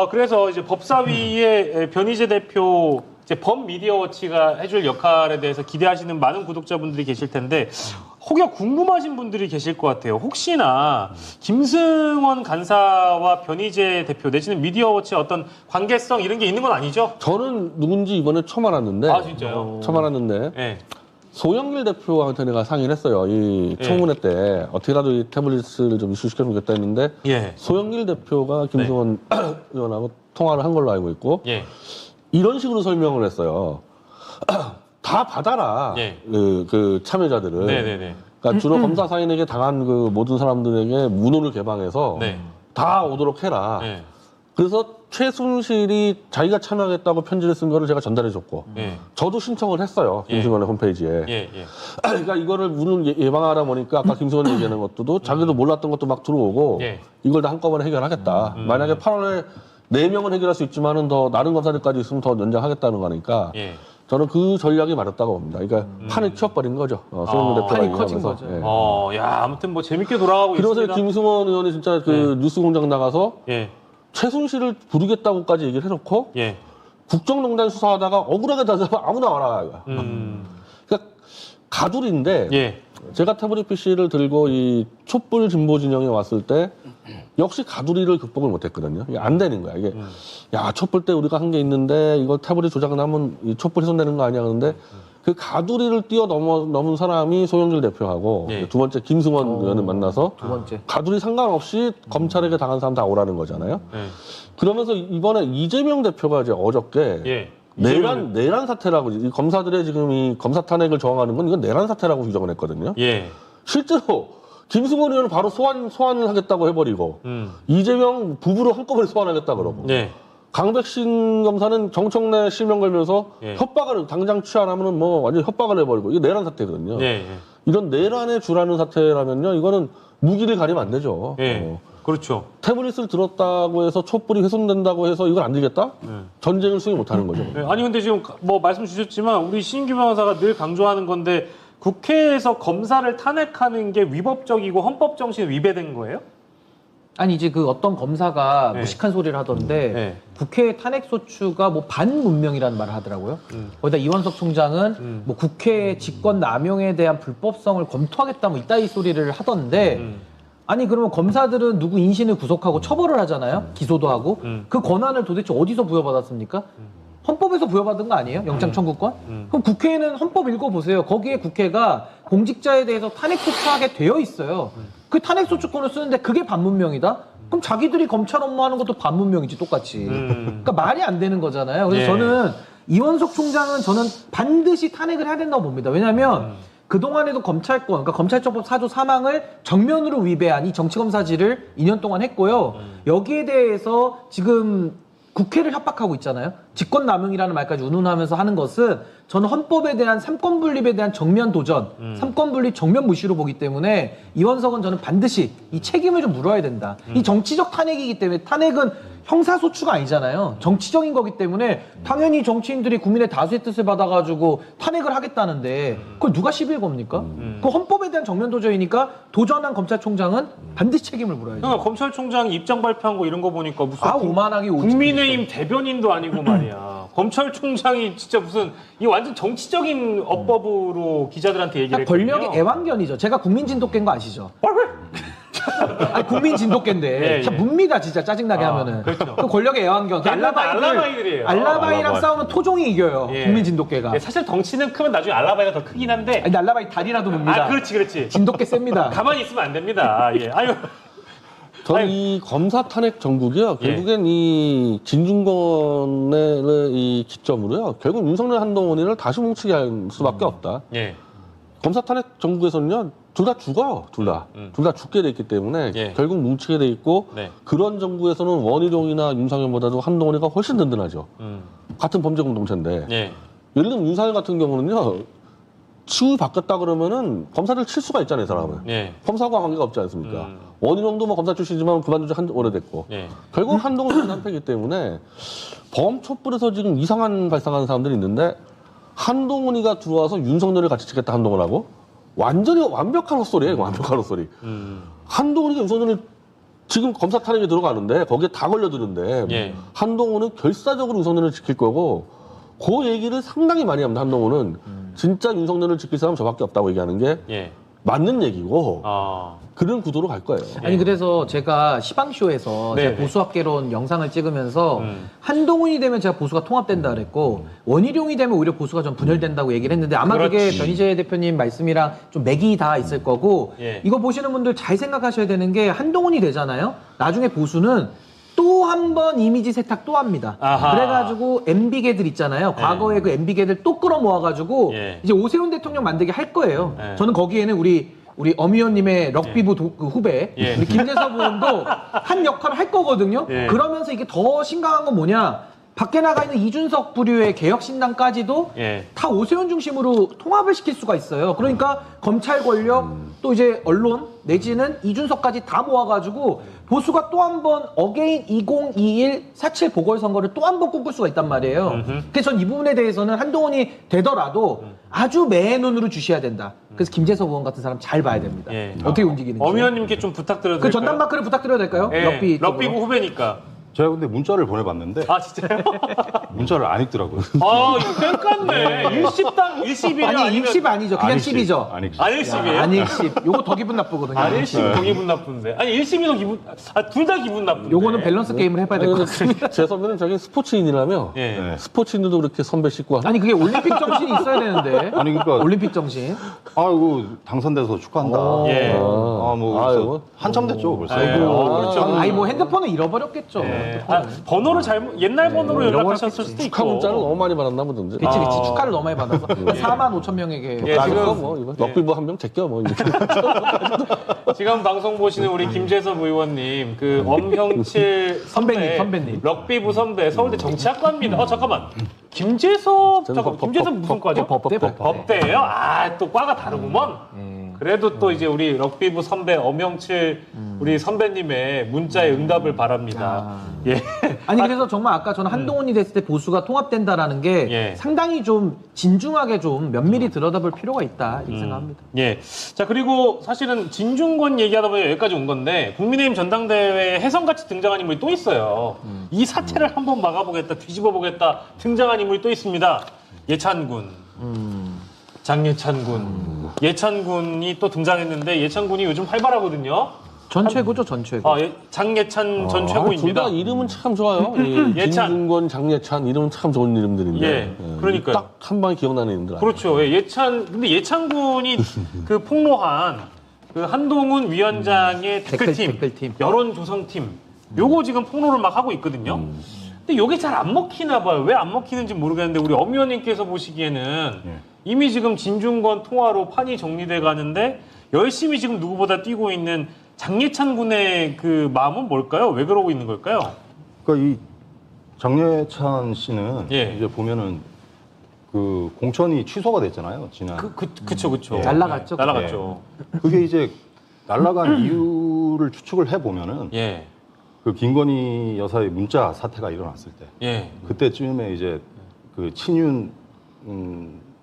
그래서 이제 법사위의 변희재 대표 이제 범미디어워치가 해줄 역할에 대해서 기대하시는 많은 구독자분들이 계실 텐데 혹여 궁금하신 분들이 계실 것 같아요. 혹시나 김승원 간사와 변희재 대표 내지는 미디어워치의 어떤 관계성 이런 게 있는 건 아니죠? 저는 누군지 이번에 처음 알았는데. 아 진짜요? 처음 알았는데. 네. 소영길 대표한테 내가 상의를 했어요. 이 청문회 때 어떻게라도 이 태블릿을 좀 이슈시켜주겠다 했는데 예. 소영길 대표가 김승원 의원하고 통화를 한 걸로 알고 있고 예. 이런 식으로 설명을 했어요. 다 받아라. 예. 그 참여자들을. 네네네. 그러니까 주로 검사 사인에게 당한 그 모든 사람들에게 문호를 개방해서 네. 다 오도록 해라. 네. 그래서 최순실이 자기가 참여하겠다고 편지를 쓴 거를 제가 전달해줬고 예. 저도 신청을 했어요. 예. 김승원의 홈페이지에. 예. 예. 그러니까 이거를 문을 예방하다 보니까 아까 김승원이 얘기하는 것도 자기도 몰랐던 것도 막 들어오고 예. 이걸 다 한꺼번에 해결하겠다. 만약에 8월에 4명은 해결할 수 있지만은 더 다른 검사들까지 있으면 더 연장하겠다는 거니까 예. 저는 그 전략이 맞았다고 봅니다. 그러니까 판을 치워버린 거죠. 소영민 대표가 판이 커진 얘기하면서. 거죠. 예. 야, 아무튼 뭐 재밌게 돌아가고 그래서 있습니다. 김승원 의원이 진짜 그 뉴스공장 나가서 예. 최순실을 부르겠다고까지 얘기를 해놓고 예. 국정농단 수사하다가 억울하게 다져서 아무나 와라. 그러니까 가두리인데 예. 제가 태블릿 PC를 들고 이 촛불 진보 진영에 왔을 때 역시 가두리를 극복을 못했거든요. 이게 안 되는 거야. 이게 야 촛불 때 우리가 한 게 있는데 이거 태블릿 조작하면 이 촛불 훼손되는 거 아니야. 그런데 그 가두리를 뛰어넘은 사람이 소영길 대표하고 예. 두 번째 김승원 의원을 만나서 두 번째. 가두리 상관없이 검찰에게 당한 사람 다 오라는 거잖아요. 예. 그러면서 이번에 이재명 대표가 이제 어저께 예. 내란 사태라고 이 검사들의 지금 이 검사 탄핵을 저항하는 건 이건 내란 사태라고 규정을 했거든요. 예. 실제로 김승원 의원은 바로 소환을 하겠다고 해버리고 이재명 부부를 한꺼번에 소환하겠다 그러고 예. 강백신 검사는 정청래 실명 걸면서 예. 협박을 당장 취 안 하면은 뭐 완전 협박을 해버리고 이게 내란 사태거든요. 예. 예. 이런 내란에 주라는 사태라면요 이거는 무기를 가리면 안 되죠. 예. 그렇죠. 태블릿을 들었다고 해서 촛불이 훼손된다고 해서 이걸 안 들겠다? 전쟁을 수행 못하는 거죠. 네, 아니 근데 지금 뭐 말씀 주셨지만 우리 신규 변호사가 늘 강조하는 건데 국회에서 검사를 탄핵하는 게 위법적이고 헌법 정신에 위배된 거예요? 아니 이제 그 어떤 검사가 네. 무식한 소리를 하던데 네. 국회 탄핵 소추가 뭐 반문명이라는 말을 하더라고요. 거기다 이원석 총장은 뭐 국회 직권 남용에 대한 불법성을 검토하겠다 뭐 이따위 소리를 하던데 아니 그러면 검사들은 누구 인신을 구속하고 처벌을 하잖아요. 기소도 하고 그 권한을 도대체 어디서 부여받았습니까? 헌법에서 부여받은 거 아니에요? 영장 청구권? 그럼 국회에는 헌법 읽어보세요. 거기에 국회가 공직자에 대해서 탄핵소추하게 되어 있어요. 그 탄핵소추권을 쓰는데 그게 반문명이다? 그럼 자기들이 검찰 업무하는 것도 반문명이지 똑같이. 그러니까 말이 안 되는 거잖아요. 그래서 예. 저는 이원석 총장은 저는 반드시 탄핵을 해야 된다고 봅니다. 왜냐하면 그동안에도 검찰권, 그러니까 검찰청법 4조 3항을 정면으로 위배한 이 정치검사질을 2년 동안 했고요. 여기에 대해서 지금 국회를 협박하고 있잖아요. 직권남용이라는 말까지 운운하면서 하는 것은 저는 헌법에 대한 삼권분립에 대한 정면 도전, 삼권분립 정면 무시로 보기 때문에 이원석은 저는 반드시 이 책임을 좀 물어야 된다. 이 정치적 탄핵이기 때문에 탄핵은 형사소추가 아니잖아요. 정치적인 거기 때문에 당연히 정치인들이 국민의 다수의 뜻을 받아가지고 탄핵을 하겠다는데 그걸 누가 시비를 겁니까? 그 헌법에 대한 정면 도전이니까 도전한 검찰총장은 반드시 책임을 물어야죠. 그러니까 검찰총장이 입장 발표한 거 이런 거 보니까 무슨 오만하게 오지. 국민의힘 대변인도 아니고 말이야. 검찰총장이 진짜 무슨 이 완전 정치적인 어법으로 기자들한테 얘기를 했거든요. 권력의 애완견이죠. 제가 국민진돗개인 거 아시죠? 아니 국민진돗개인데 예, 참 예. 뭡니다 진짜 짜증나게 하면은. 그렇죠. 그 권력의 애완견. 그 알라바이들이에요. 알라바이랑 알라바이. 싸우면 토종이 이겨요. 예. 국민진돗개가. 예, 사실 덩치는 크면 나중에 알라바이가 더 크긴 한데. 아니 알라바이 다리라도 뭅니다. 아, 그렇지. 진돗개 셉니다. 가만히 있으면 안 됩니다. 예. 아유. 저는 이 검사 탄핵 정국이요. 예. 결국엔 이 진중권의 이 기점으로요. 결국 윤석열 한동훈이를 다시 뭉치게 할 수밖에 없다. 예. 검사 탄핵 정국에서는요. 둘 다 죽어요. 둘 다. 둘 다 죽게 돼 있기 때문에 예. 결국 뭉치게 돼 있고 네. 그런 정부에서는 원희룡이나 윤상현보다도 한동훈이가 훨씬 든든하죠. 같은 범죄 공동체인데. 예. 예를 들면 윤상현 같은 경우는요. 치유 바뀌었다 그러면은 검사를 칠 수가 있잖아요, 이 사람은. 예. 검사과 관계가 없지 않습니까? 원희룡도 뭐 검사 출신이지만 그만둔 지 오래됐고. 예. 결국 한동훈 한패이기 때문에 범촛불에서 지금 이상한 발상하는 사람들이 있는데 한동훈이가 들어와서 윤석열을 같이 치겠다 한동훈하고 완전히 완벽한 헛소리예요. 완벽한 헛소리. 한동훈이가 윤석열을 지금 검사 탄핵이 들어가는데 거기에 다 걸려드는데 예. 한동훈은 결사적으로 윤석열을 지킬 거고 그 얘기를 상당히 많이 합니다. 한동훈은 진짜 윤석열을 지킬 사람 저밖에 없다고 얘기하는 게 예. 맞는 얘기고 아. 그런 구도로 갈 거예요. 아니 그래서 제가 시방쇼에서 네, 제가 네. 보수학개론 영상을 찍으면서 음. 한동훈이 되면 제가 보수가 통합된다 그랬고 원희룡이 되면 오히려 보수가 좀 분열된다고 얘기를 했는데 아마 그게 그렇지. 변희재 대표님 말씀이랑 좀 맥이 다 있을 거고 예. 이거 보시는 분들 잘 생각하셔야 되는 게 한동훈이 되잖아요. 나중에 보수는 또 한 번 이미지 세탁 또 합니다. 아하. 그래가지고 MB계들 있잖아요. 과거에 그 MB계들 또 끌어모아가지고 예. 이제 오세훈 대통령 만들게 할 거예요. 예. 저는 거기에는 우리 엄 의원님의 럭비부 그 후배 예. 우리 김재섭 의원도 한 역할을 할 거거든요. 예. 그러면서 이게 더 심각한 건 뭐냐? 밖에 나가 있는 이준석 부류의 개혁신당까지도 예. 다 오세훈 중심으로 통합을 시킬 수가 있어요. 그러니까 검찰 권력 또 이제 언론 내지는 이준석까지 다 모아가지고 보수가 또 한 번 어게인 2021 4.7 보궐선거를 또 한 번 꿈꿀 수가 있단 말이에요. 그래서 전 이 부분에 대해서는 한동훈이 되더라도 아주 매의 눈으로 주셔야 된다. 그래서 김재섭 의원 같은 사람 잘 봐야 됩니다. 예. 어떻게 움직이는지. 엄 의원님께 좀 부탁드려도 그 될까요? 전담 마크를 부탁드려도 될까요? 예. 럭비 쪽으로. 럭비부 후배니까. 제가 근데 문자를 보내봤는데 아 진짜요? 문자를 안 읽더라고요. 아 이거 땡같네. 일십당 일십이냐 아니 아니면 일십 아니죠. 그냥 안익십, 10이죠. 안익십. 안일십이에요? 안일십. 요거 더 기분 나쁘거든요. 안일십이 더 기분 나쁜데. 아니 일십이 더 기분. 둘 다 기분 나쁜데. 요거는 밸런스 게임을 해봐야 될 것 같습니다. 제 선배는 저기 스포츠인이라며 예. 네. 스포츠인들도 그렇게 선배 씻고 하나? 아니 그게 올림픽 정신이 있어야 되는데. 아니 그러니까 올림픽 정신. 아이고 당선돼서 축하한다. 예. 뭐 아이고. 그래서 한참 됐죠 벌써. 아이고. 그렇죠. 아니 뭐 핸드폰을 잃어버렸겠죠. 예. 아, 번호를 잘못 옛날 번호로 연락하셨을 수도 있고. 축하 문자를 너무 많이 받았나 보던데. 그치 축하를 너무 많이 받아서 4만 5천 명에게. 예, 나도 지금- 뭐 이거 럭비부 한 명 제껴 뭐 이렇게. 지금 방송 보시는 우리 김재섭 의원님, 그 엄형칠 선배님. 럭비부 선배, 서울대 정치학과입니다. 잠깐만. 김재섭, 저는 잠깐, 김재섭 무슨 과죠? 법대. 법대예요? 아, 또 과가 다르구먼. 그래도 또 이제 우리 럭비부 선배 엄영칠 우리 선배님의 문자에 응답을 바랍니다. 예. 아니 그래서 정말 아까 저는 한동훈이 됐을 때 보수가 통합된다라는 게 예. 상당히 좀 진중하게 좀 면밀히 들여다볼 필요가 있다 이렇게 생각합니다. 예. 자, 그리고 사실은 진중권 얘기하다 보니 여기까지 온 건데, 국민의힘 전당대회에 혜성같이 등장한 인물이 또 있어요. 이 사태를 한번 막아보겠다, 뒤집어보겠다 등장한 인물이 또 있습니다. 예찬군. 장예찬군. 예찬군이 또 등장했는데, 예찬군이 요즘 활발하거든요. 전 최고죠, 전 최고. 장예찬 전 둘 최고입니다. 다 이름은 참 좋아요. 예찬. 김중권, 장예찬 이름은 참 좋은 이름들인데. 예, 그러니까요. 딱 한 방에 기억나는 이름들. 아니에요. 그렇죠. 예, 근데 예찬군이 그 폭로한 그 한동훈 위원장의 댓글팀, 댓글팀. 여론조성팀, 요거 지금 폭로를 막 하고 있거든요. 근데 요게 잘 안 먹히나 봐요. 왜 안 먹히는지 모르겠는데 우리 엄 의원님께서 보시기에는 이미 지금 진중권 통화로 판이 정리돼 가는데 열심히 지금 누구보다 뛰고 있는 장예찬 군의 그 마음은 뭘까요? 왜 그러고 있는 걸까요? 그러니까 이 장예찬 씨는 예. 이제 보면은 그 공천이 취소가 됐잖아요 지난. 그쵸. 날라갔죠. 네, 날라갔죠. 그게 이제 날라간 이유를 추측을 해 보면은 예, 그 김건희 여사의 문자 사태가 일어났을 때 예, 그때쯤에 이제 그 친윤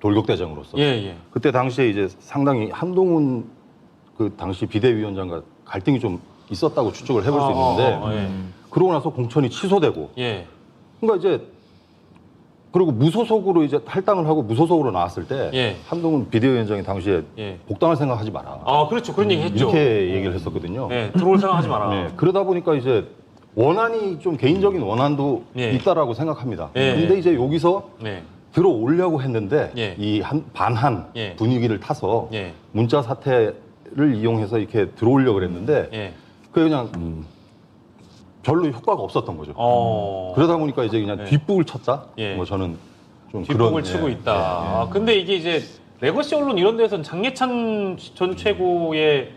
돌격대장으로서 예. 그때 당시에 이제 상당히 한동훈 그 당시 비대위원장과 갈등이 좀 있었다고 추측을 해볼 수 있는데 예. 그러고 나서 공천이 취소되고 예. 그러니까 이제 그리고 무소속으로 이제 탈당을 하고 무소속으로 나왔을 때 예. 한동훈 비대위원장이 당시에 예. 복당할 생각하지 마라 아, 그렇죠. 그런 얘기 했죠. 이렇게 얘기를 했었거든요. 네, 들어올 생각하지 마라. 네, 그러다 보니까 이제 원한이 좀 개인적인 원한도 예. 있다라고 생각합니다. 예. 근데 이제 여기서 네. 들어오려고 했는데 예. 이 반한 예. 분위기를 타서 예. 문자 사태를 이용해서 이렇게 들어오려고 그랬는데 예. 그게 그냥 별로 효과가 없었던 거죠. 그러다 보니까 이제 그냥 예. 뒷북을 쳤다. 예. 뭐 저는 좀 뒷북을 그런 치고 예, 있다. 예, 예. 아, 근데 이게 이제 레거시 언론 이런 데서는 장예찬 전 최고의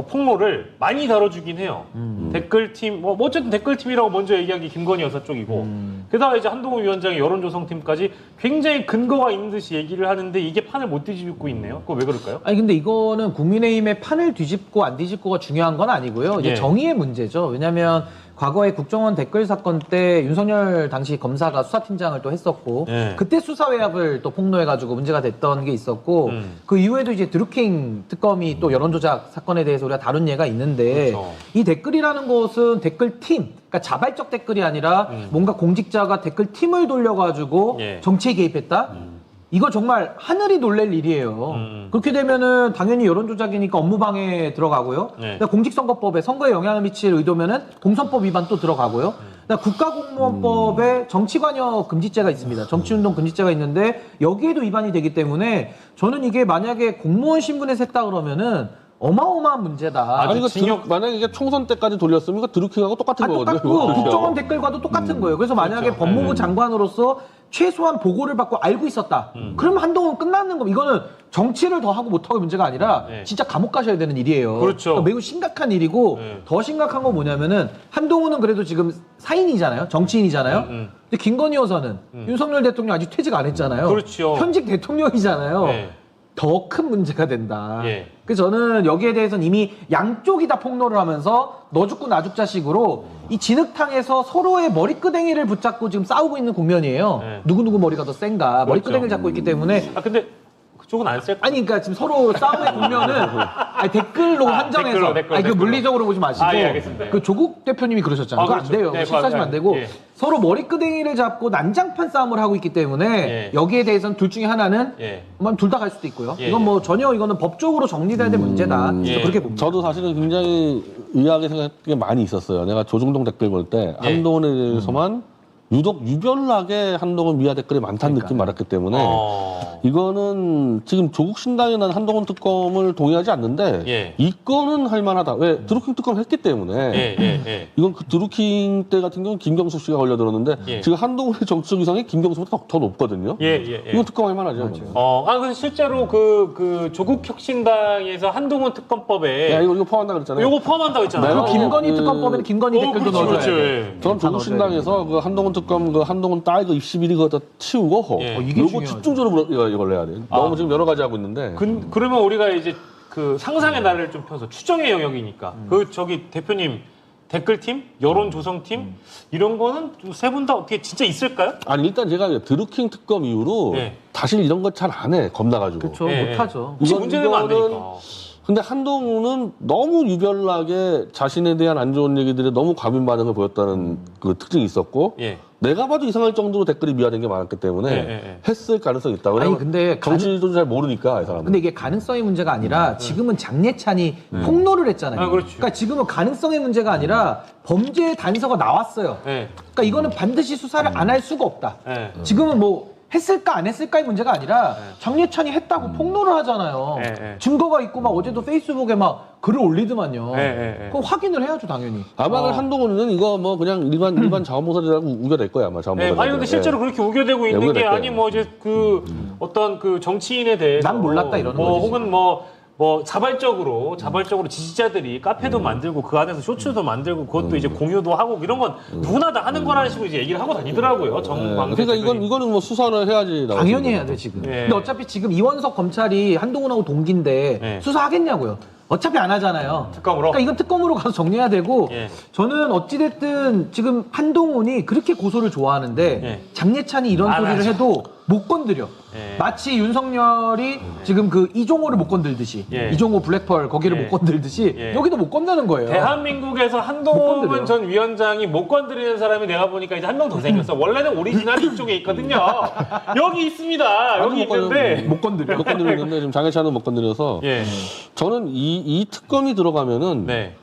폭로를 많이 다뤄주긴 해요. 댓글팀, 뭐 어쨌든 댓글팀이라고 먼저 얘기한 게 김건희 여사 쪽이고, 게다가 이제 한동훈 위원장의 여론조성팀까지 굉장히 근거가 있는 듯이 얘기를 하는데 이게 판을 못 뒤집고 있네요. 그거 왜 그럴까요? 아니 근데 이거는 국민의힘의 판을 뒤집고 안 뒤집고가 중요한 건 아니고요. 이제 예. 정의의 문제죠. 왜냐하면 과거에 국정원 댓글 사건 때 윤석열 당시 검사가 수사팀장을 또 했었고 네. 그때 수사 외압을 또 폭로해가지고 문제가 됐던 게 있었고 그 이후에도 이제 드루킹 특검이 또 여론조작 사건에 대해서 우리가 다룬 예가 있는데 그렇죠. 이 댓글이라는 것은 댓글팀 그러니까 자발적 댓글이 아니라 뭔가 공직자가 댓글팀을 돌려가지고 예. 정치에 개입했다? 이거 정말 하늘이 놀랄 일이에요. 그렇게 되면은 당연히 여론조작이니까 업무방해 들어가고요. 네. 그다음에 공직선거법에 선거에 영향을 미칠 의도면은 공선법 위반 또 들어가고요. 그다음에 국가공무원법에 정치관여 금지죄가 있습니다. 정치운동 금지죄가 있는데 여기에도 위반이 되기 때문에 저는 이게 만약에 공무원 신분에서 했다 그러면은 어마어마한 문제다. 아니 이거 징역- 만약에 이게 총선 때까지 돌렸으면 이거 드루킹하고 똑같은 거거든요. 똑같고 이거. 국정원 댓글과도 똑같은 거예요. 그래서 만약에 그렇죠. 법무부 장관으로서 최소한 보고를 받고 알고 있었다. 그럼 한동훈 끝나는 거. 이거는 정치를 더 하고 못 하고 문제가 아니라 네. 진짜 감옥 가셔야 되는 일이에요. 그렇죠. 그러니까 매우 심각한 일이고 네. 더 심각한 건 뭐냐면은 한동훈은 그래도 지금 사인이잖아요. 정치인이잖아요. 근데 김건희 여사는 윤석열 대통령 아직 퇴직 안 했잖아요. 그렇죠. 현직 대통령이잖아요. 네. 더 큰 문제가 된다. 예. 그래서 저는 여기에 대해서는 이미 양쪽이 다 폭로를 하면서 너 죽고 나 죽자식으로 이 진흙탕에서 서로의 머리끄댕이를 붙잡고 지금 싸우고 있는 국면이에요. 네. 누구누구 머리가 더 센가. 머리끄댕이를 잡고 있기 때문에 아 근데 그쪽은 안 셀. 아니 그러니까 지금 서로 싸움의 국면은 아니, 댓글로 한정해서 댓글로, 아니, 그 댓글로. 물리적으로 보지 마시고 아, 예, 알겠습니다. 그 조국 대표님이 그러셨잖아요. 아, 그거 그렇죠. 안 돼요. 네, 실수하시면 안 되고 예. 서로 머리끄댕이를 잡고 난장판 싸움을 하고 있기 때문에 예. 여기에 대해서는 둘 중에 하나는 예. 둘 다 갈 수도 있고요. 예, 이건 예. 뭐 전혀 이거는 법적으로 정리돼야 될 문제다. 예. 그렇게 봅니다. 저도 사실은 굉장히 의아하게 생각했던 게 많이 있었어요. 내가 조중동 댓글 볼 때 예. 한동훈에 대해서만 유독 유별나게 한동훈 미화 댓글이 많다는 느낌 많았기 때문에 이거는 지금 조국 신당에 난 한동훈 특검을 동의하지 않는데 예. 이거는 할만하다. 왜 드루킹 특검 했기 때문에 예, 예, 예. 이건 그 드루킹 때 같은 경우는 김경수 씨가 걸려들었는데 예. 지금 한동훈의 정치적 위상이 김경수보다 더 높거든요. 예, 예, 예. 이건 특검할 만하죠. 근데 실제로 그 조국 혁신당에서 한동훈 특검법에 야, 이거 포함한다 그랬잖아요. 요거 포함한다고 했잖아요. 네. 김건희 그- 특검법에는 김건희 댓글도 그렇죠, 넣어줘야 그렇죠. 돼. 예. 저는 조국 신당에서 그 한동훈 특검 그 한동훈 딸 그 21위 그거 다 치우고 예. 이게 요거 중요하죠. 집중적으로 이걸 해야 돼. 너무 지금 여러 가지 하고 있는데. 그러면 우리가 이제 그 상상의 나래를 좀 펴서 추정의 영역이니까 그 저기 대표님 댓글팀, 여론조성팀 이런 거는 세 분 다 어떻게 진짜 있을까요? 아니 일단 제가 드루킹 특검 이후로 예. 다시 이런 거 잘 안 해. 겁나가지고. 그렇죠. 예, 못하죠. 혹시 이건- 문제되면 안 이거는 되니까. 근데 한동훈은 너무 유별나게 자신에 대한 안 좋은 얘기들에 너무 과민 반응을 보였다는 그 특징이 있었고 예. 내가 봐도 이상할 정도로 댓글이 미화된 게 많았기 때문에 예, 예, 예. 했을 가능성이 있다. 아니 왜냐면 근데 정치도 잘 모르니까 이 사람은. 근데 이게 가능성의 문제가 아니라 지금은 장례찬이 폭로를 했잖아요. 아, 그렇죠. 그러니까 지금은 가능성의 문제가 아니라 범죄의 단서가 나왔어요. 예. 그러니까 이거는 반드시 수사를 안 할 수가 없다. 예. 지금은 뭐 했을까 안 했을까의 문제가 아니라 장례찬이 했다고 폭로를 하잖아요. 예, 예. 증거가 있고 막 어제도 페이스북에 막 글을 올리더만요. 예, 예, 예. 그럼 확인을 해야죠 당연히. 아마 한동훈은 이거 뭐 그냥 일반 자원봉사자라고 우겨댈 거야 아마 네, 자원봉사자. 아니 근데 실제로 그렇게 우겨대고 있는 게 우겨댈 아니 거예요. 뭐 이제 그 어떤 그 정치인에 대해서 난 몰랐다 이러는 뭐 거지, 혹은 뭐 자발적으로 지지자들이 카페도 만들고 그 안에서 쇼츠도 만들고 그것도 이제 공유도 하고 이런 건 누구나 다 하는 거라는 식으로 이제 얘기를 하고 다니더라고요. 정광 그러니까 대표들이. 이거는 뭐 수사를 해야지. 나올 당연히 수 해야 있는 돼 지금. 예. 근데 어차피 지금 이원석 검찰이 한동훈하고 동기인데 예. 수사하겠냐고요. 어차피 안 하잖아요. 특검으로? 그러니까 이건 특검으로 가서 정리해야 되고 예. 저는 어찌됐든 지금 한동훈이 그렇게 고소를 좋아하는데 예. 장례찬이 이런 안 소리를 하죠. 해도 못 건드려. 예. 마치 윤석열이 지금 그 이종호를 못 건들듯이 예. 이종호 블랙펄 거기를 예. 못 건들듯이 예. 여기도 못 건드는 거예요. 대한민국에서 못 한동훈 건드려요. 전 위원장이 못 건드리는 사람이 내가 보니까 이제 한 명 더 생겼어. 원래는 오리지널이 이쪽에 있거든요. 여기 있습니다. 여기 있는데. 못 건드려. 못 건드리는데 지금 장애차는 못 건드려서 예. 저는 이 특검이 들어가면은 네.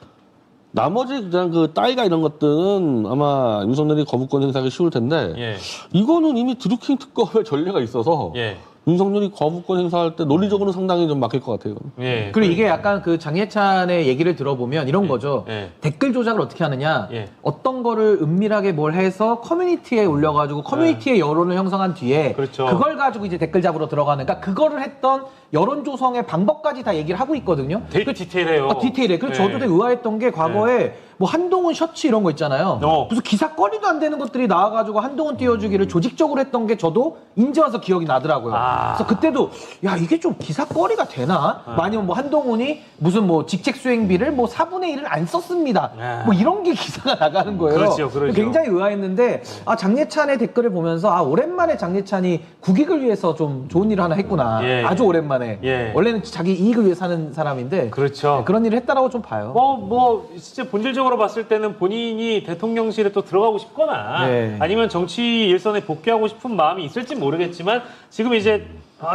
나머지 그냥 그 따위가 이런 것들은 아마 윤석열이 거부권 행사하기 쉬울 텐데 예. 이거는 이미 드루킹 특검의 전례가 있어서 예. 윤석열이 거부권 행사할 때 논리적으로 상당히 좀 막힐 것 같아요. 예. 그리고 이게 약간 그 장예찬의 얘기를 들어보면 이런 거죠. 예. 댓글 조작을 어떻게 하느냐. 예. 어떤 거를 은밀하게 뭘 해서 커뮤니티에 올려가지고 커뮤니티의 여론을 형성한 뒤에 그렇죠. 그걸 가지고 이제 댓글 잡으러 들어가는. 그러니까 그거를 했던 여론 조성의 방법까지 다 얘기를 하고 있거든요. 되게 디테일해요. 디테일해. 그래서 예. 저도 되게 의아했던 게 과거에 뭐 한동훈 셔츠 이런 거 있잖아요. 무슨 기사거리도 안 되는 것들이 나와가지고 한동훈 띄워주기를 조직적으로 했던 게 저도 이제 와서 기억이 나더라고요. 그래서 그때도 야 이게 좀 기사거리가 되나? 아니면 뭐 한동훈이 무슨 뭐 직책 수행비를 뭐 4분의 1을 안 썼습니다. 뭐 이런 게 기사가 나가는 거예요. 그렇죠. 굉장히 의아했는데 장예찬의 댓글을 보면서 오랜만에 장예찬이 국익을 위해서 좀 좋은 일을 하나 했구나. 예. 아주 오랜만에. 원래는 자기 이익을 위해 사는 사람인데 그렇죠. 네, 그런 일을 했다라고 좀 봐요. 뭐 진짜 본질적으로 봤을 때는 본인이 대통령실에 또 들어가고 싶거나 네. 아니면 정치 일선에 복귀하고 싶은 마음이 있을지 모르겠지만 지금 이제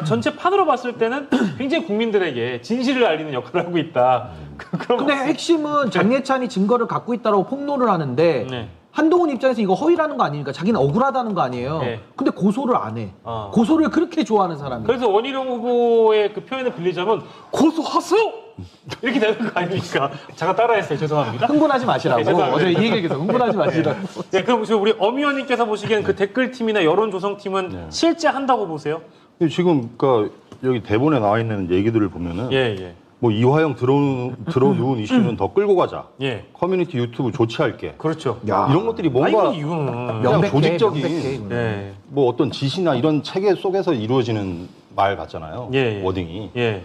전체 판으로 봤을 때는 굉장히 국민들에게 진실을 알리는 역할을 하고 있다. 그런 근데 핵심은 장예찬이 증거를 갖고 있다고 폭로를 하는데 네. 한동훈 입장에서 이거 허위라는 거 아닙니까? 자기는 억울하다는 거 아니에요. 네. 근데 고소를 안 해. 고소를 그렇게 좋아하는 사람이. 그래서 원희룡 후보의 그 표현을 빌리자면 고소하세요! 이렇게 되는 거 아닙니까? 잠깐 따라했어요. 죄송합니다. 흥분하지 마시라고. 죄송합니다. 어제 이 얘기해서 흥분하지 마시라고. 네, 그럼 지금 우리 엄 의원님께서 보시기엔 그 댓글팀이나 여론조성팀은 실제 한다고 보세요? 지금 그러니까 여기 대본에 나와 있는 얘기들을 보면은 예. 뭐 이화영 들어누운 이슈는 더 끌고 가자. 예. 커뮤니티 유튜브 조치할게. 그렇죠. 이런 것들이 뭔가 이거는. 그냥 명백해, 조직적인 명백해. 예. 뭐 어떤 지시나 이런 체계 속에서 이루어지는 말 같잖아요. 예. 워딩이. 예.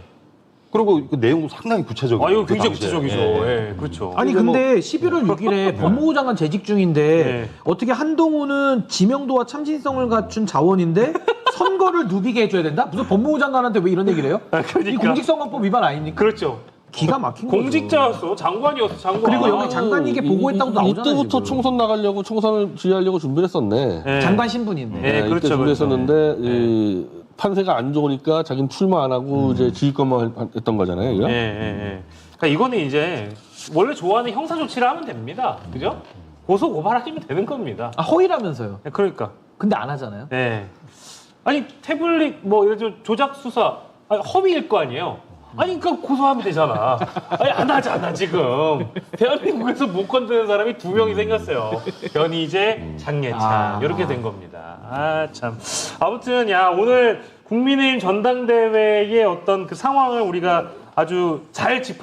그리고 그 내용도 상당히 구체적이에요. 이거 그 굉장히 당시에. 구체적이죠. 예. 예, 그렇죠. 아니 근데 근데 11월 6일에 법무부 장관 재직 중인데 네. 어떻게 한동훈은 지명도와 참신성을 갖춘 자원인데 선거를 누비게 해줘야 된다? 무슨 법무부 장관한테 왜 이런 얘기를 해요? 그러니까. 이 공직선거법 위반 아닙니까? 그렇죠. 기가 막힌 거죠. 공직자였어. 장관이었어. 장관. 그리고 여기 장관이 이게 보고했다고 나오잖아요. 이때부터 지금. 총선 나가려고 총선을 지휘하려고 준비를 했었네. 예. 장관 신분인데. 네, 이때 그렇죠, 준비했었는데 이 판세가 안 좋으니까 자기는 출마 안 하고 이제 지휘 것만 했던 거잖아요. 그죠? 예. 그러니까 이거는 이제 원래 좋아하는 형사 조치를 하면 됩니다. 그죠? 고소 고발하시면 되는 겁니다. 허위라면서요. 네, 그러니까. 근데 안 하잖아요. 네. 아니 태블릿 뭐 예를 들어 조작 수사 허위일 거 아니에요. 아니 그러니까 고소하면 되잖아. 아니 안 하잖아 지금. 대한민국에서 못 건드는 사람이 2명이 생겼어요. 변희재, 장예찬 이렇게 된 겁니다. 아 참. 아무튼 오늘 국민의힘 전당대회의 어떤 그 상황을 우리가 아주 잘 짚어.